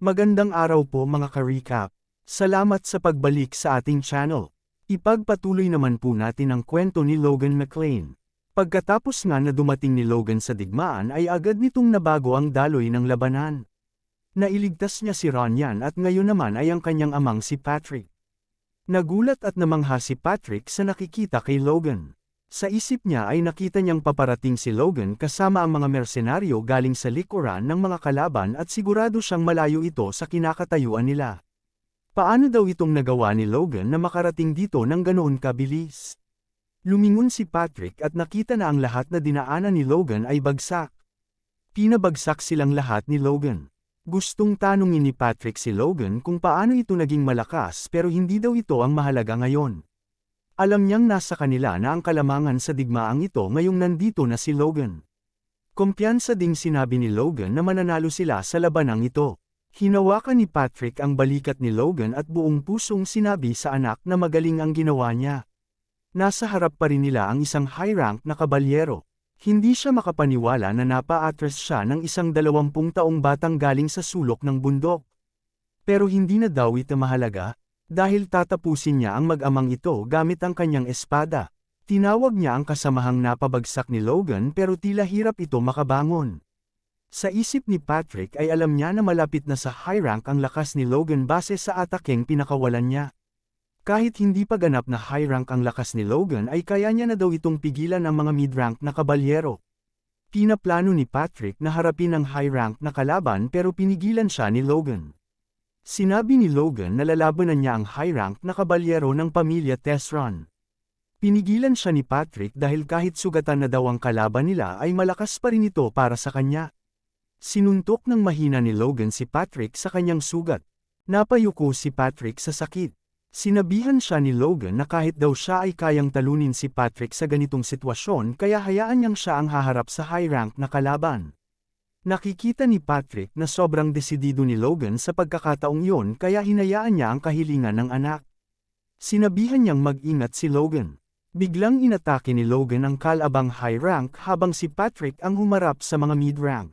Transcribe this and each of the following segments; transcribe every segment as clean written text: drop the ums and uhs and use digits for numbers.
Magandang araw po mga ka-recap. Salamat sa pagbalik sa ating channel. Ipagpatuloy naman po natin ang kwento ni Logan McClane. Pagkatapos nga na dumating ni Logan sa digmaan ay agad nitong nabago ang daloy ng labanan. Nailigtas niya si Ronyan at ngayon naman ay ang kanyang amang si Patrick. Nagulat at namangha si Patrick sa nakikita kay Logan. Sa isip niya ay nakita niyang paparating si Logan kasama ang mga mersenaryo galing sa likuran ng mga kalaban at sigurado siyang malayo ito sa kinakatayuan nila. Paano daw itong nagawa ni Logan na makarating dito ng ganoon kabilis? Lumingon si Patrick at nakita na ang lahat na dinaanan ni Logan ay bagsak. Pinabagsak silang lahat ni Logan. Gustong tanungin ni Patrick si Logan kung paano ito naging malakas pero hindi daw ito ang mahalaga ngayon. Alam niyang nasa kanila na ang kalamangan sa digmaang ito ngayong nandito na si Logan. Kumpiyansa ding sinabi ni Logan na mananalo sila sa labanang ito. Hinawakan ni Patrick ang balikat ni Logan at buong pusong sinabi sa anak na magaling ang ginawa niya. Nasa harap pa rin nila ang isang high-rank na kabalyero. Hindi siya makapaniwala na napa-atras siya ng isang 20 taong batang galing sa sulok ng bundok. Pero hindi na daw ito mahalaga. Dahil tatapusin niya ang mag-amang ito gamit ang kanyang espada. Tinawag niya ang kasamahang napabagsak ni Logan pero tila hirap ito makabangon. Sa isip ni Patrick ay alam niya na malapit na sa high rank ang lakas ni Logan base sa atakeng pinakawalan niya. Kahit hindi pa ganap na high rank ang lakas ni Logan ay kaya niya na daw itong pigilan ang mga mid-rank na kabalyero. Pinaplano ni Patrick na harapin ang high rank na kalaban pero pinigilan siya ni Logan. Sinabi ni Logan na lalabanan niya ang high-rank na kabalyero ng pamilya Tesron. Pinigilan siya ni Patrick dahil kahit sugatan na daw ang kalaban nila ay malakas pa rin ito para sa kanya. Sinuntok ng mahina ni Logan si Patrick sa kanyang sugat. Napayuko si Patrick sa sakit. Sinabihan siya ni Logan na kahit daw siya ay kayang talunin si Patrick sa ganitong sitwasyon kaya hayaan niyang siya ang haharap sa high-rank na kalaban. Nakikita ni Patrick na sobrang desidido ni Logan sa pagkakataong iyon kaya hinayaan niya ang kahilingan ng anak. Sinabihan niyang mag-ingat si Logan. Biglang inatake ni Logan ang kalabang high rank habang si Patrick ang humarap sa mga mid-rank.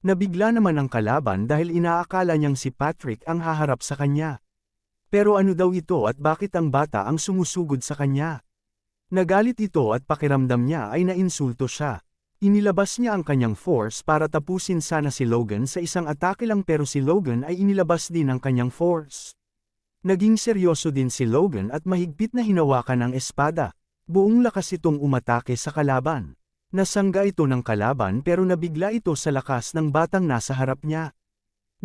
Nabigla naman ang kalaban dahil inaakala niyang si Patrick ang haharap sa kanya. Pero ano daw ito at bakit ang bata ang sumusugod sa kanya? Nagalit ito at pakiramdam niya ay nainsulto siya. Inilabas niya ang kanyang force para tapusin sana si Logan sa isang atake lang pero si Logan ay inilabas din ang kanyang force. Naging seryoso din si Logan at mahigpit na hinawakan ang espada. Buong lakas itong umatake sa kalaban. Nasangga ito ng kalaban pero nabigla ito sa lakas ng batang nasa harap niya.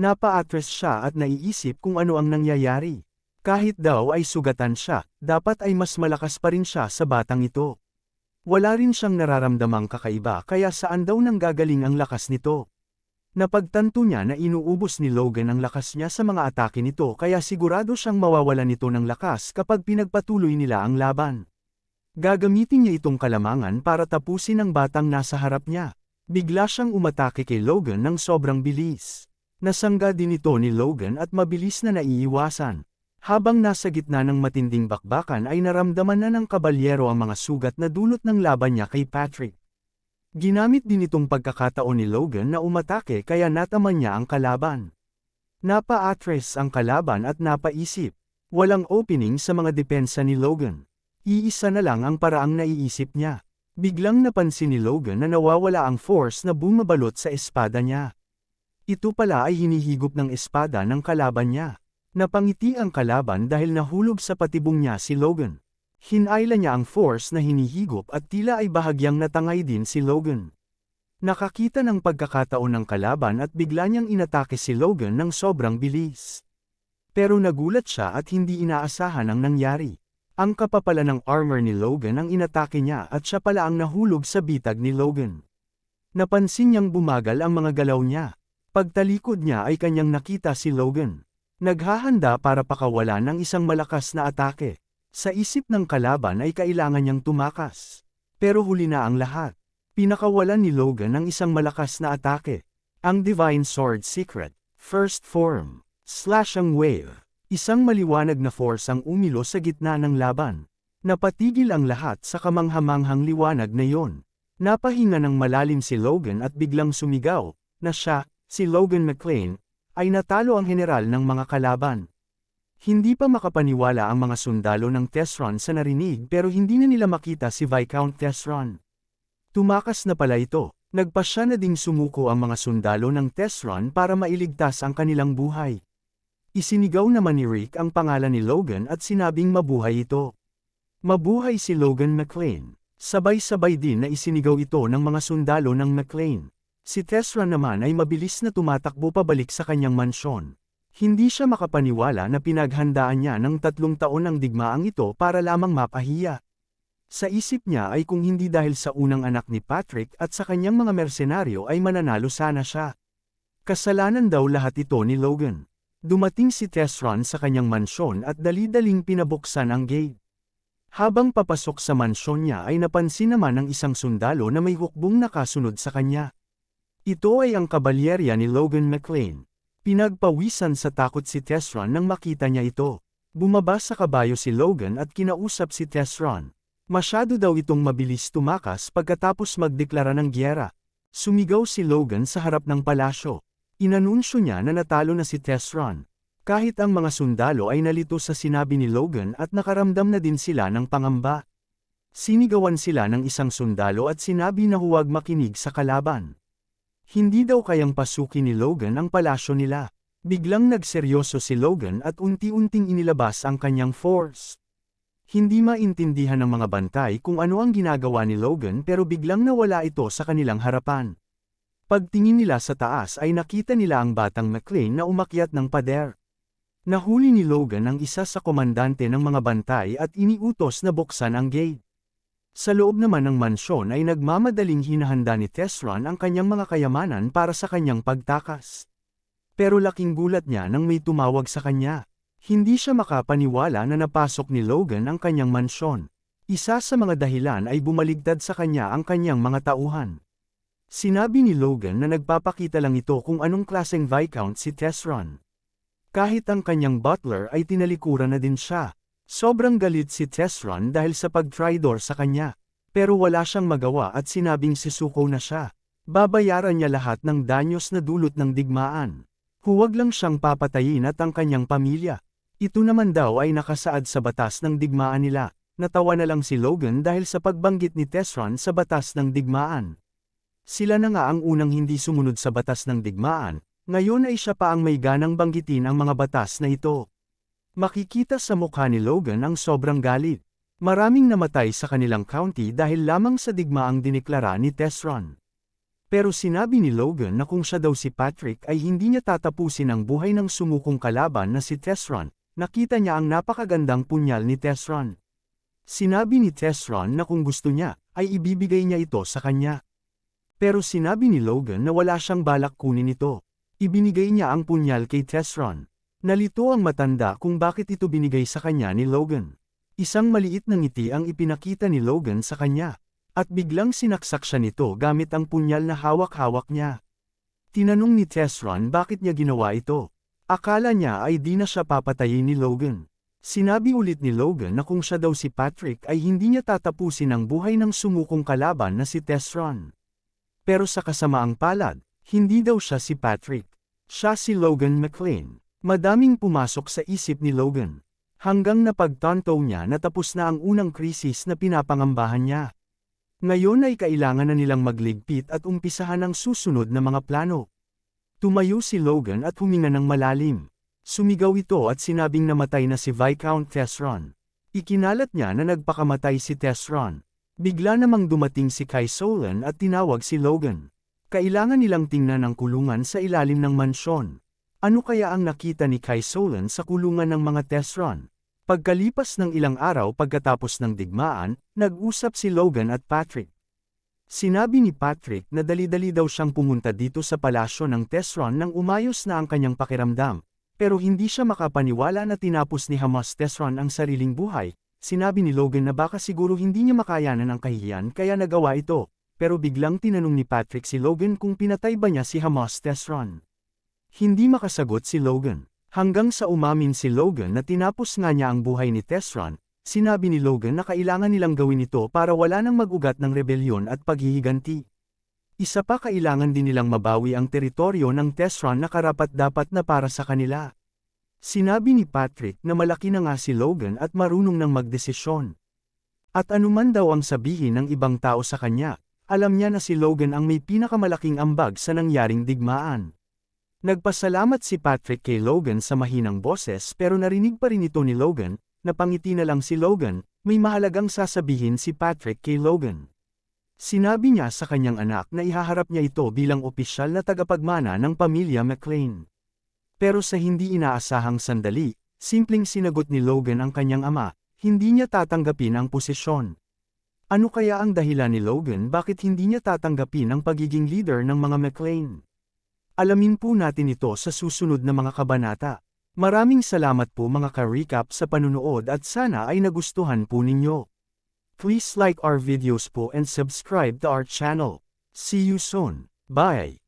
Napa-atras siya at naiisip kung ano ang nangyayari. Kahit daw ay sugatan siya, dapat ay mas malakas pa rin siya sa batang ito. Wala rin siyang nararamdamang kakaiba kaya saan daw nanggagaling ang lakas nito. Napagtanto niya na inuubos ni Logan ang lakas niya sa mga atake nito kaya sigurado siyang mawawalan nito ng lakas kapag pinagpatuloy nila ang laban. Gagamitin niya itong kalamangan para tapusin ang batang nasa harap niya. Bigla siyang umatake kay Logan ng sobrang bilis. Nasangga din ito ni Logan at mabilis na naiiwasan. Habang nasa gitna ng matinding bakbakan ay naramdaman na ng kabalyero ang mga sugat na dulot ng laban niya kay Patrick. Ginamit din itong pagkakataon ni Logan na umatake kaya nataman niya ang kalaban. Napa-atras ang kalaban at napaisip. Walang opening sa mga depensa ni Logan. Iisa na lang ang paraang naiisip niya. Biglang napansin ni Logan na nawawala ang force na bumabalot sa espada niya. Ito pala ay hinihigop ng espada ng kalaban niya. Napangiti ang kalaban dahil nahulog sa patibong niya si Logan. Hinayla niya ang force na hinihigop at tila ay bahagyang natangay din si Logan. Nakakita ng pagkakataon ng kalaban at bigla niyang inatake si Logan ng sobrang bilis. Pero nagulat siya at hindi inaasahan ang nangyari. Ang kapapala ng armor ni Logan ang inatake niya at siya pala ang nahulog sa bitag ni Logan. Napansin niyang bumagal ang mga galaw niya. Pagtalikod niya ay kanyang nakita si Logan. Naghahanda para pakawalan ng isang malakas na atake. Sa isip ng kalaban ay kailangan niyang tumakas. Pero huli na ang lahat. Pinakawalan ni Logan ng isang malakas na atake. Ang Divine Sword Secret, First Form, Slash ang Wave. Isang maliwanag na force ang umilo sa gitna ng laban. Napatigil ang lahat sa kamanghamanghang liwanag na iyon. Napahinga ng malalim si Logan at biglang sumigaw, na siya, si Logan McClane, ay natalo ang general ng mga kalaban. Hindi pa makapaniwala ang mga sundalo ng Tesron sa narinig pero hindi na nila makita si Viscount Tesron. Tumakas na pala ito, nagpasya na ding sumuko ang mga sundalo ng Tesron para mailigtas ang kanilang buhay. Isinigaw naman ni Rick ang pangalan ni Logan at sinabing mabuhay ito. Mabuhay si Logan McClane. Sabay-sabay din na isinigaw ito ng mga sundalo ng McClane. Si Tesron naman ay mabilis na tumatakbo pabalik sa kanyang mansyon. Hindi siya makapaniwala na pinaghandaan niya ng 3 taon ang digmaang ito para lamang mapahiya. Sa isip niya ay kung hindi dahil sa unang anak ni Patrick at sa kanyang mga mersenaryo ay mananalo sana siya. Kasalanan daw lahat ito ni Logan. Dumating si Tesron sa kanyang mansyon at dali-daling pinabuksan ang gate. Habang papasok sa mansyon niya ay napansin naman ng isang sundalo na may hukbong nakasunod sa kanya. Ito ay ang kabalyerya ni Logan McClane. Pinagpawisan sa takot si Tesron nang makita niya ito. Bumaba sa kabayo si Logan at kinausap si Tesron. Masyado daw itong mabilis tumakas pagkatapos magdeklara ng giyera. Sumigaw si Logan sa harap ng palasyo. Inanunsyo niya na natalo na si Tesron. Kahit ang mga sundalo ay nalito sa sinabi ni Logan at nakaramdam na din sila ng pangamba. Sinigawan sila ng isang sundalo at sinabi na huwag makinig sa kalaban. Hindi daw kayang pasukin ni Logan ang palasyo nila. Biglang nagseryoso si Logan at unti-unting inilabas ang kanyang force. Hindi maintindihan ng mga bantay kung ano ang ginagawa ni Logan pero biglang nawala ito sa kanilang harapan. Pagtingin nila sa taas ay nakita nila ang batang McClane na umakyat ng pader. Nahuli ni Logan ang isa sa komandante ng mga bantay at iniutos na buksan ang gate. Sa loob naman ng mansyon ay nagmamadaling hinahanda ni Tesron ang kanyang mga kayamanan para sa kanyang pagtakas. Pero laking gulat niya nang may tumawag sa kanya. Hindi siya makapaniwala na napasok ni Logan ang kanyang mansyon. Isa sa mga dahilan ay bumaligtad sa kanya ang kanyang mga tauhan. Sinabi ni Logan na nagpapakita lang ito kung anong klaseng Viscount si Tesron. Kahit ang kanyang butler ay tinalikuran na din siya. Sobrang galit si Tesron dahil sa pag-traitor sa kanya. Pero wala siyang magawa at sinabing sisuko na siya. Babayaran niya lahat ng danyos na dulot ng digmaan. Huwag lang siyang papatayin at ang kanyang pamilya. Ito naman daw ay nakasaad sa batas ng digmaan nila. Natawa na lang si Logan dahil sa pagbanggit ni Tesron sa batas ng digmaan. Sila na nga ang unang hindi sumunod sa batas ng digmaan, ngayon ay siya pa ang may ganang banggitin ang mga batas na ito. Makikita sa mukha ni Logan ang sobrang galit. Maraming namatay sa kanilang county dahil lamang sa digmaang diniklara ni Tesron. Pero sinabi ni Logan na kung siya daw si Patrick ay hindi niya tatapusin ang buhay ng sumukong kalaban na si Tesron. Nakita niya ang napakagandang punyal ni Tesron. Sinabi ni Tesron na kung gusto niya, ay ibibigay niya ito sa kanya. Pero sinabi ni Logan na wala siyang balak kunin ito. Ibinigay niya ang punyal kay Tesron. Nalito ang matanda kung bakit ito binigay sa kanya ni Logan. Isang maliit na ngiti ang ipinakita ni Logan sa kanya. At biglang sinaksak siya nito gamit ang punyal na hawak-hawak niya. Tinanong ni Tesron bakit niya ginawa ito. Akala niya ay di na siya papatayin ni Logan. Sinabi ulit ni Logan na kung siya daw si Patrick ay hindi niya tatapusin ang buhay ng sumukong kalaban na si Tesron. Pero sa kasamaang palad, hindi daw siya si Patrick. Siya si Logan McClane. Madaming pumasok sa isip ni Logan. Hanggang napagtanto niya na tapos na ang unang krisis na pinapangambahan niya. Ngayon ay kailangan na nilang magligpit at umpisahan ang susunod na mga plano. Tumayo si Logan at huminga ng malalim. Sumigaw ito at sinabing namatay na si Viscount Tesron. Ikinalat niya na nagpakamatay si Tesron. Bigla namang dumating si Kai Solan at tinawag si Logan. Kailangan nilang tingnan ang kulungan sa ilalim ng mansyon. Ano kaya ang nakita ni Kai Solan sa kulungan ng mga Tesron? Pagkalipas ng ilang araw pagkatapos ng digmaan, nag-usap si Logan at Patrick. Sinabi ni Patrick na dali-dali daw siyang pumunta dito sa palasyo ng Tesron nang umayos na ang kanyang pakiramdam. Pero hindi siya makapaniwala na tinapos ni Hamas Tesron ang sariling buhay. Sinabi ni Logan na baka siguro hindi niya makayanan ang kahihiyan kaya nagawa ito. Pero biglang tinanong ni Patrick si Logan kung pinatay ba niya si Hamas Tesron. Hindi makasagot si Logan. Hanggang sa umamin si Logan na tinapos nga niya ang buhay ni Tesron, sinabi ni Logan na kailangan nilang gawin ito para wala nang mag-ugat ng rebelyon at paghihiganti. Isa pa kailangan din nilang mabawi ang teritoryo ng Tesron na karapat-dapat na para sa kanila. Sinabi ni Patrick na malaki na nga si Logan at marunong nang magdesisyon. At anuman daw ang sabihin ng ibang tao sa kanya, alam niya na si Logan ang may pinakamalaking ambag sa nangyaring digmaan. Nagpasalamat si Patrick kay Logan sa mahinang boses pero narinig pa rin ito ni Logan, napangiti na lang si Logan, may mahalagang sasabihin si Patrick kay Logan. Sinabi niya sa kanyang anak na ihaharap niya ito bilang opisyal na tagapagmana ng pamilya McClane. Pero sa hindi inaasahang sandali, simpleng sinagot ni Logan ang kanyang ama, hindi niya tatanggapin ang posisyon. Ano kaya ang dahilan ni Logan bakit hindi niya tatanggapin ang pagiging leader ng mga McClane? Alamin po natin ito sa susunod na mga kabanata. Maraming salamat po mga ka-recap sa panunood at sana ay nagustuhan po ninyo. Please like our videos po and subscribe to our channel. See you soon. Bye!